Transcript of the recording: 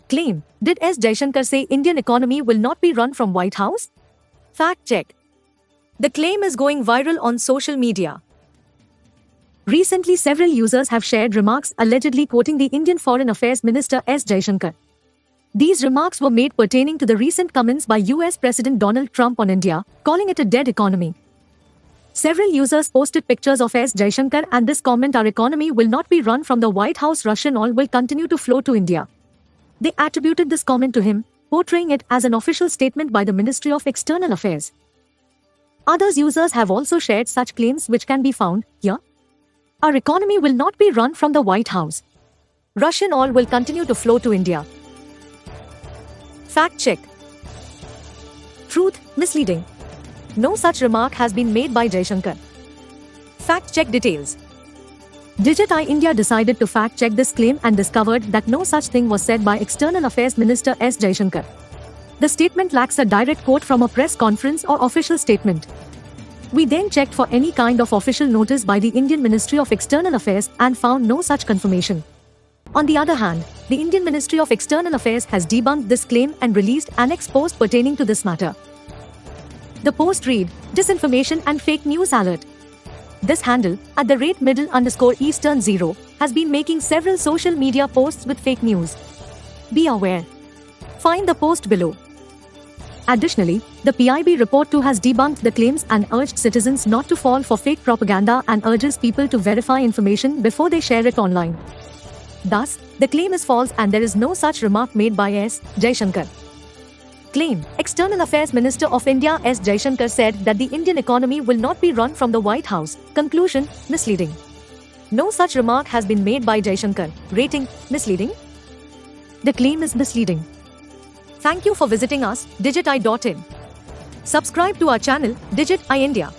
Claim: Did S. Jaishankar say Indian economy will not be run from White House? Fact check. The claim is going viral on social media. Recently, several users have shared remarks allegedly quoting the Indian Foreign Affairs Minister S. Jaishankar. These remarks were made pertaining to the recent comments by US President Donald Trump on India, calling it a dead economy. Several users posted pictures of S. Jaishankar and this comment: "Our economy will not be run from the White House. Russian oil will continue to flow to India." They attributed this comment to him, portraying it as an official statement by the Ministry of External Affairs. Other users have also shared such claims, which can be found here. Our economy will not be run from the White House. Russian oil will continue to flow to India. Fact check. Truth: misleading. No such remark has been made by Jaishankar. Fact check details. Digit I India decided to fact check this claim and discovered that no such thing was said by External Affairs Minister S. Jaishankar. The statement lacks a direct quote from a press conference or official statement. We then checked for any kind of official notice by the Indian Ministry of External Affairs and found no such confirmation. On the other hand, the Indian Ministry of External Affairs has debunked this claim and released an annex post pertaining to this matter. The post read: "Disinformation and fake news alert." This handle, @middle_eastern0, has been making several social media posts with fake news. Be aware. Find the post below. Additionally, the PIB report too has debunked the claims and urged citizens not to fall for fake propaganda and urges people to verify information before they share it online. Thus, the claim is false and there is no such remark made by S. Jaishankar. Claim: External Affairs Minister of India S. Jaishankar said that the Indian economy will not be run from the White House. Conclusion: misleading. No such remark has been made by Jaishankar. Rating: misleading. The claim is misleading. Thank you for visiting us, digiti.in. Subscribe to our channel, Digit I India.